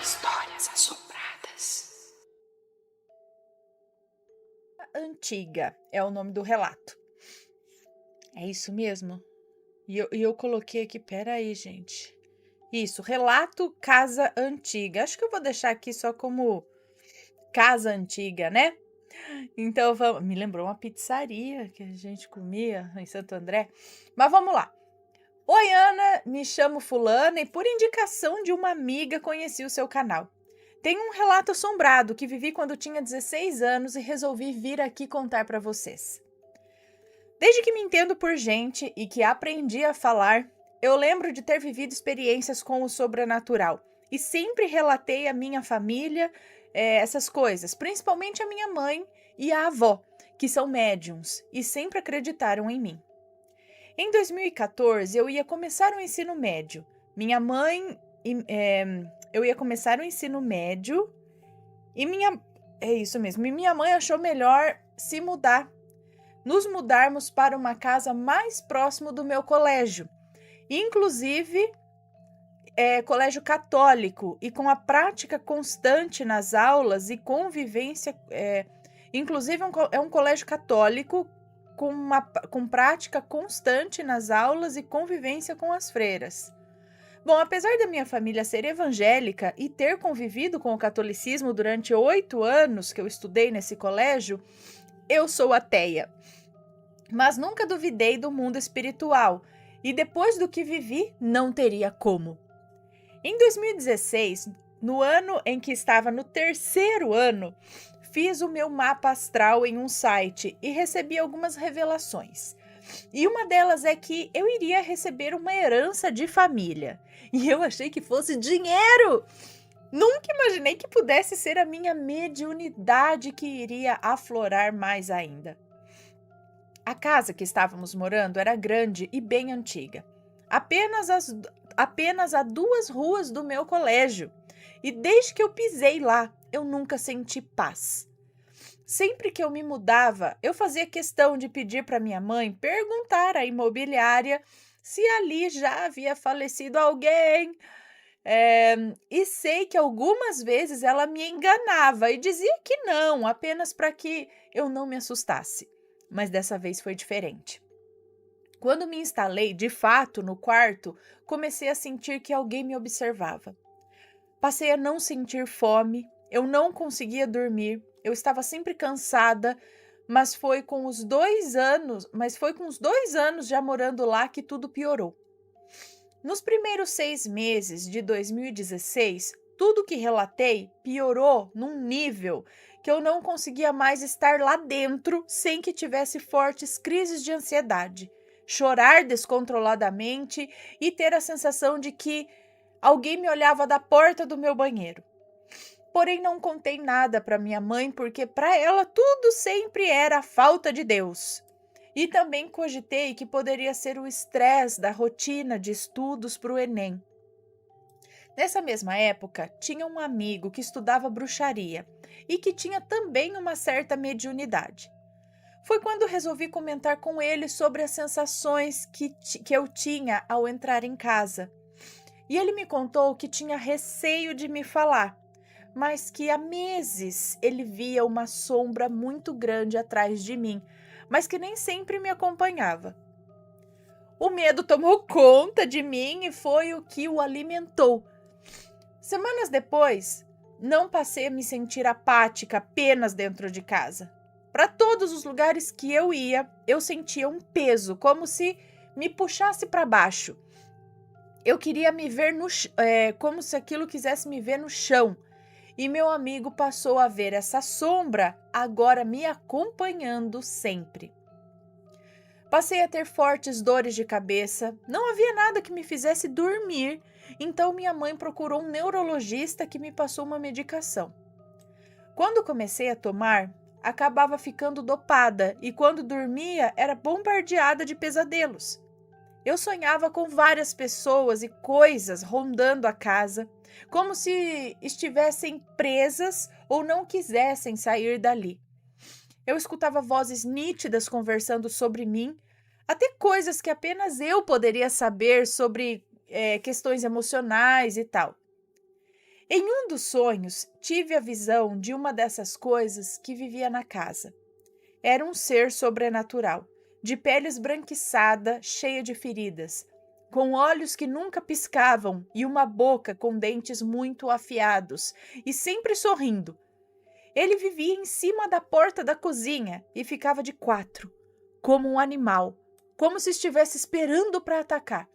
Histórias assombradas. Antiga é o nome do relato. É isso mesmo? E eu coloquei aqui, peraí, gente. Isso, relato casa antiga. Acho que eu vou deixar aqui só como casa antiga, né? Então vamos. Me lembrou uma pizzaria que a gente comia em Santo André. Mas vamos lá. Oi, Ana, me chamo Fulana e por indicação de uma amiga conheci o seu canal. Tenho um relato assombrado que vivi quando tinha 16 anos e resolvi vir aqui contar para vocês. Desde que me entendo por gente e que aprendi a falar, eu lembro de ter vivido experiências com o sobrenatural e sempre relatei à minha família essas coisas, principalmente a minha mãe e a avó, que são médiums e sempre acreditaram em mim. Em 2014, eu ia começar o ensino médio. Minha mãe. Eu ia começar o ensino médio e minha. É isso mesmo. E minha mãe achou melhor se mudar. Nos mudarmos para uma casa mais próximo do meu colégio. Inclusive, colégio católico e com a prática constante nas aulas e convivência. Inclusive, é um colégio católico com prática constante nas aulas e convivência com as freiras. Bom, apesar da minha família ser evangélica e ter convivido com o catolicismo durante 8 anos que eu estudei nesse colégio, eu sou ateia. Mas nunca duvidei do mundo espiritual e depois do que vivi, não teria como. Em 2016, no ano em que estava no 3º ano, fiz o meu mapa astral em um site e recebi algumas revelações. E uma delas é que eu iria receber uma herança de família. E eu achei que fosse dinheiro! Nunca imaginei que pudesse ser a minha mediunidade que iria aflorar mais ainda. A casa que estávamos morando era grande e bem antiga. Apenas a 2 ruas do meu colégio. E desde que eu pisei lá, eu nunca senti paz. Sempre que eu me mudava, eu fazia questão de pedir para minha mãe perguntar à imobiliária se ali já havia falecido alguém. E sei que algumas vezes ela me enganava e dizia que não, apenas para que eu não me assustasse. Mas dessa vez foi diferente. Quando me instalei de fato no quarto, comecei a sentir que alguém me observava. Passei a não sentir fome, eu não conseguia dormir, eu estava sempre cansada, mas foi com os 2 anos já morando lá que tudo piorou. Nos primeiros 6 meses de 2016, tudo que relatei piorou num nível que eu não conseguia mais estar lá dentro sem que tivesse fortes crises de ansiedade, chorar descontroladamente e ter a sensação de que alguém me olhava da porta do meu banheiro. Porém, não contei nada para minha mãe porque para ela tudo sempre era a falta de Deus. E também cogitei que poderia ser o estresse da rotina de estudos para o Enem. Nessa mesma época, tinha um amigo que estudava bruxaria e que tinha também uma certa mediunidade. Foi quando resolvi comentar com ele sobre as sensações que eu tinha ao entrar em casa. E ele me contou que tinha receio de me falar, mas que há meses ele via uma sombra muito grande atrás de mim, mas que nem sempre me acompanhava. O medo tomou conta de mim e foi o que o alimentou. Semanas depois, não passei a me sentir apática apenas dentro de casa. Para todos os lugares que eu ia, eu sentia um peso, como se me puxasse para baixo. Eu queria me ver como se aquilo quisesse me ver no chão. E meu amigo passou a ver essa sombra agora me acompanhando sempre. Passei a ter fortes dores de cabeça, não havia nada que me fizesse dormir, então minha mãe procurou um neurologista que me passou uma medicação. Quando comecei a tomar, acabava ficando dopada e quando dormia era bombardeada de pesadelos. Eu sonhava com várias pessoas e coisas rondando a casa, como se estivessem presas ou não quisessem sair dali. Eu escutava vozes nítidas conversando sobre mim, até coisas que apenas eu poderia saber sobre questões emocionais e tal. Em um dos sonhos, tive a visão de uma dessas coisas que vivia na casa. Era um ser sobrenatural, de pele esbranquiçada, cheia de feridas, com olhos que nunca piscavam e uma boca com dentes muito afiados, e sempre sorrindo. Ele vivia em cima da porta da cozinha e ficava de quatro, como um animal, como se estivesse esperando para atacar.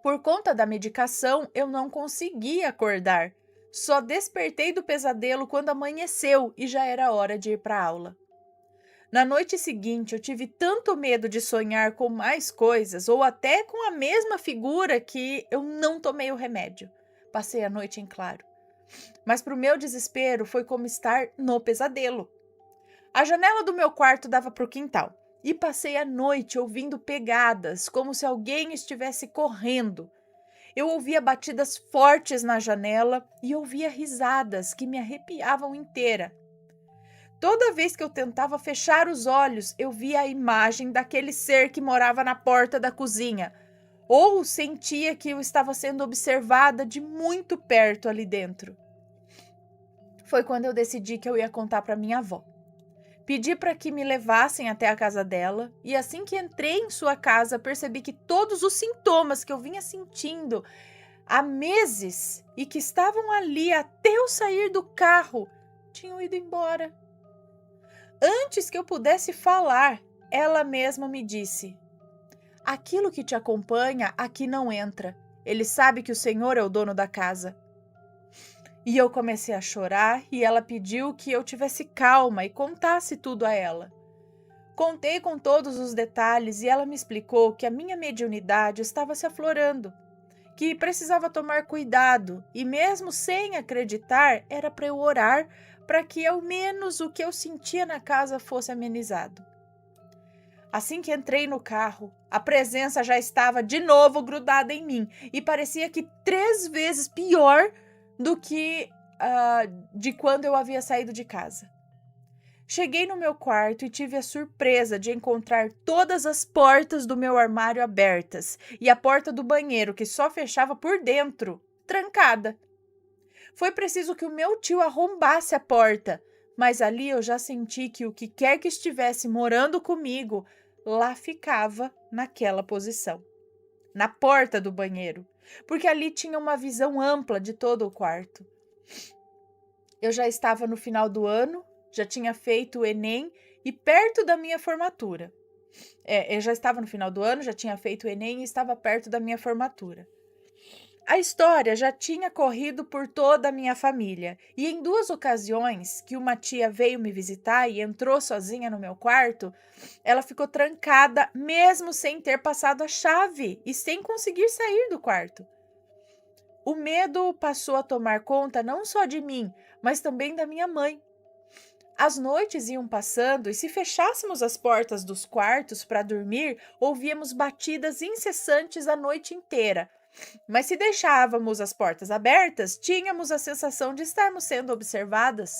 Por conta da medicação, eu não consegui acordar. Só despertei do pesadelo quando amanheceu e já era hora de ir para a aula. Na noite seguinte, eu tive tanto medo de sonhar com mais coisas ou até com a mesma figura que eu não tomei o remédio. Passei a noite em claro. Mas para o meu desespero foi como estar no pesadelo. A janela do meu quarto dava para o quintal e passei a noite ouvindo pegadas, como se alguém estivesse correndo. Eu ouvia batidas fortes na janela e ouvia risadas que me arrepiavam inteira. Toda vez que eu tentava fechar os olhos, eu via a imagem daquele ser que morava na porta da cozinha, ou sentia que eu estava sendo observada de muito perto ali dentro. Foi quando eu decidi que eu ia contar para minha avó. Pedi para que me levassem até a casa dela e assim que entrei em sua casa, percebi que todos os sintomas que eu vinha sentindo há meses e que estavam ali até eu sair do carro tinham ido embora. Antes que eu pudesse falar, ela mesma me disse: aquilo que te acompanha aqui não entra. Ele sabe que o Senhor é o dono da casa. E eu comecei a chorar e ela pediu que eu tivesse calma e contasse tudo a ela. Contei com todos os detalhes e ela me explicou que a minha mediunidade estava se aflorando, que precisava tomar cuidado e mesmo sem acreditar era para eu orar para que ao menos o que eu sentia na casa fosse amenizado. Assim que entrei no carro, a presença já estava de novo grudada em mim e parecia que 3 vezes pior do que de quando eu havia saído de casa. Cheguei no meu quarto e tive a surpresa de encontrar todas as portas do meu armário abertas e a porta do banheiro, que só fechava por dentro, trancada. Foi preciso que o meu tio arrombasse a porta, mas ali eu já senti que o que quer que estivesse morando comigo, lá ficava naquela posição, na porta do banheiro, porque ali tinha uma visão ampla de todo o quarto. Eu já estava no final do ano, já tinha feito o Enem e perto da minha formatura. Eu já estava no final do ano, já tinha feito o Enem e estava perto da minha formatura. A história já tinha corrido por toda a minha família e em 2 ocasiões que uma tia veio me visitar e entrou sozinha no meu quarto, ela ficou trancada mesmo sem ter passado a chave e sem conseguir sair do quarto. O medo passou a tomar conta não só de mim, mas também da minha mãe. As noites iam passando e se fechássemos as portas dos quartos para dormir, ouvíamos batidas incessantes a noite inteira. Mas se deixávamos as portas abertas, tínhamos a sensação de estarmos sendo observadas.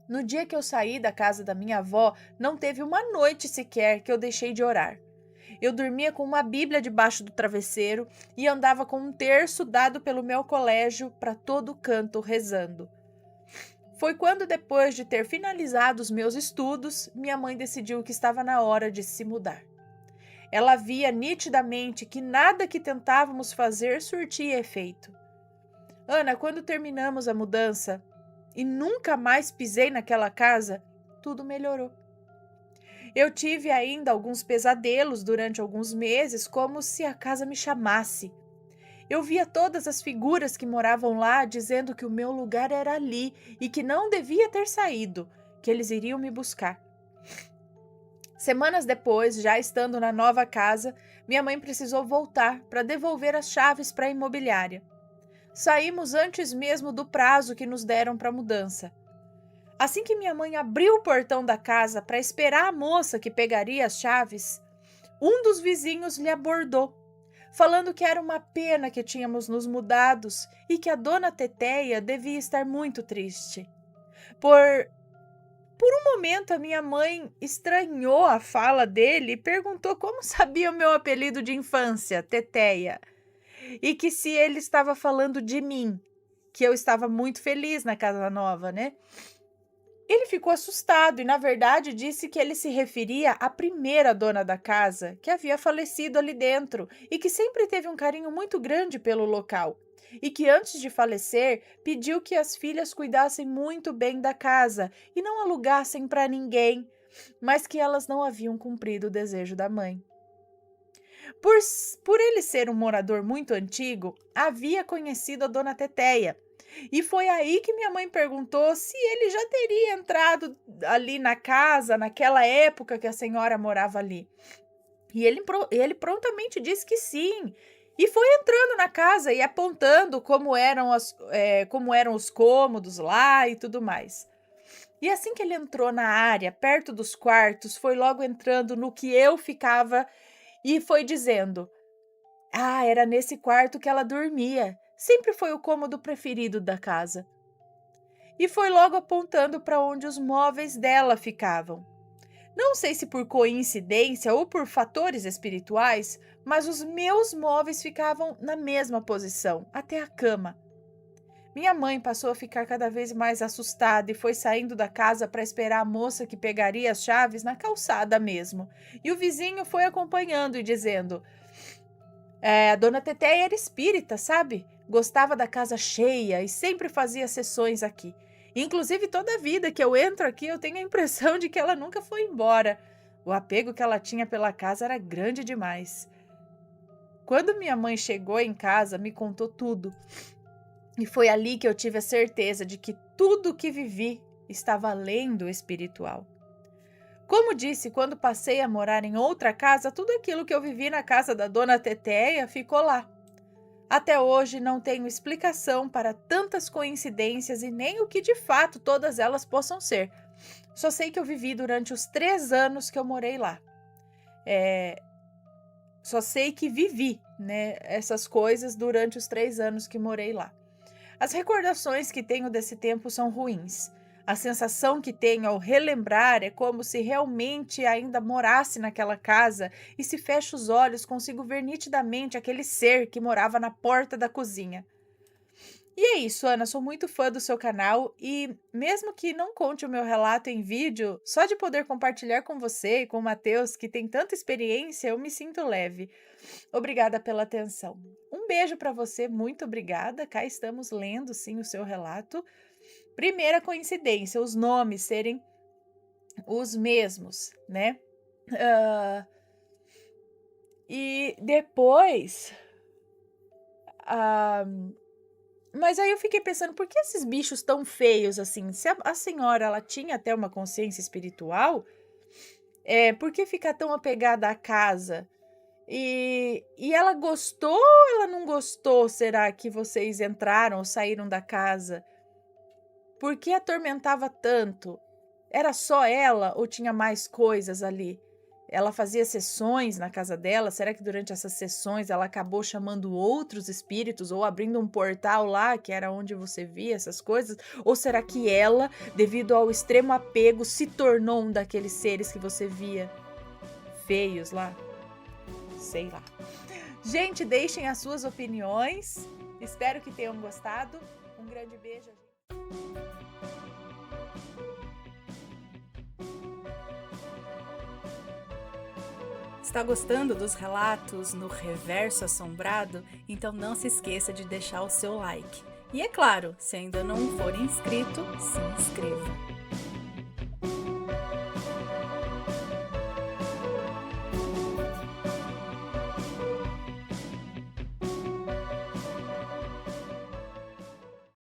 No dia que eu saí da casa da minha avó, não teve uma noite sequer que eu deixei de orar. Eu dormia com uma Bíblia debaixo do travesseiro e andava com um terço dado pelo meu colégio para todo canto rezando. Foi quando, depois de ter finalizado os meus estudos, minha mãe decidiu que estava na hora de se mudar. Ela via nitidamente que nada que tentávamos fazer surtia efeito. Ana, quando terminamos a mudança e nunca mais pisei naquela casa, tudo melhorou. Eu tive ainda alguns pesadelos durante alguns meses, como se a casa me chamasse. Eu via todas as figuras que moravam lá dizendo que o meu lugar era ali e que não devia ter saído, que eles iriam me buscar. Semanas depois, já estando na nova casa, minha mãe precisou voltar para devolver as chaves para a imobiliária. Saímos antes mesmo do prazo que nos deram para a mudança. Assim que minha mãe abriu o portão da casa para esperar a moça que pegaria as chaves, um dos vizinhos lhe abordou, falando que era uma pena que tínhamos nos mudados e que a dona Teteia devia estar muito triste. Por um momento, a minha mãe estranhou a fala dele e perguntou como sabia o meu apelido de infância, Teteia. e que se ele estava falando de mim, que eu estava muito feliz na casa nova, né? Ele ficou assustado e, na verdade, disse que ele se referia à primeira dona da casa, que havia falecido ali dentro e que sempre teve um carinho muito grande pelo local. E que antes de falecer, pediu que as filhas cuidassem muito bem da casa e não alugassem para ninguém, mas que elas não haviam cumprido o desejo da mãe. Por ele ser um morador muito antigo, havia conhecido a dona Teteia. E foi aí que minha mãe perguntou se ele já teria entrado ali na casa, naquela época que a senhora morava ali. E ele prontamente disse que sim. E foi entrando na casa e apontando como eram os cômodos lá e tudo mais. E assim que ele entrou na área, perto dos quartos, foi logo entrando no que eu ficava e foi dizendo: "Ah, era nesse quarto que ela dormia. Sempre foi o cômodo preferido da casa." E foi logo apontando para onde os móveis dela ficavam. Não sei se por coincidência ou por fatores espirituais, mas os meus móveis ficavam na mesma posição, até a cama. Minha mãe passou a ficar cada vez mais assustada e foi saindo da casa para esperar a moça que pegaria as chaves na calçada mesmo. E o vizinho foi acompanhando e dizendo: a dona Teteia era espírita, sabe? Gostava da casa cheia e sempre fazia sessões aqui. Inclusive, toda a vida que eu entro aqui, eu tenho a impressão de que ela nunca foi embora. O apego que ela tinha pela casa era grande demais. Quando minha mãe chegou em casa, me contou tudo. E foi ali que eu tive a certeza de que tudo o que vivi estava além do espiritual. Como disse, quando passei a morar em outra casa, tudo aquilo que eu vivi na casa da dona Teteia ficou lá. Até hoje não tenho explicação para tantas coincidências e nem o que de fato todas elas possam ser. Só sei que eu vivi durante os 3 anos que eu morei lá. Só sei que vivi, né, essas coisas durante os 3 anos que morei lá. As recordações que tenho desse tempo são ruins. A sensação que tenho ao relembrar é como se realmente ainda morasse naquela casa e, se fecho os olhos, consigo ver nitidamente aquele ser que morava na porta da cozinha. E é isso, Ana, sou muito fã do seu canal e, mesmo que não conte o meu relato em vídeo, só de poder compartilhar com você e com o Matheus, que tem tanta experiência, eu me sinto leve. Obrigada pela atenção. Um beijo para você, muito obrigada. Cá estamos lendo, sim, o seu relato. Primeira coincidência, os nomes serem os mesmos, né? E depois... mas aí eu fiquei pensando, por que esses bichos tão feios assim? Se a senhora ela tinha até uma consciência espiritual, por que ficar tão apegada à casa? E ela gostou ou ela não gostou? Será que vocês entraram ou saíram da casa? Por que atormentava tanto? Era só ela ou tinha mais coisas ali? Ela fazia sessões na casa dela? Será que durante essas sessões ela acabou chamando outros espíritos ou abrindo um portal lá, que era onde você via essas coisas? Ou será que ela, devido ao extremo apego, se tornou um daqueles seres que você via feios lá? Sei lá. Gente, deixem as suas opiniões. Espero que tenham gostado. Um grande beijo. Está gostando dos relatos no Reverso Assombrado? Então não se esqueça de deixar o seu like. E é claro, se ainda não for inscrito, se inscreva.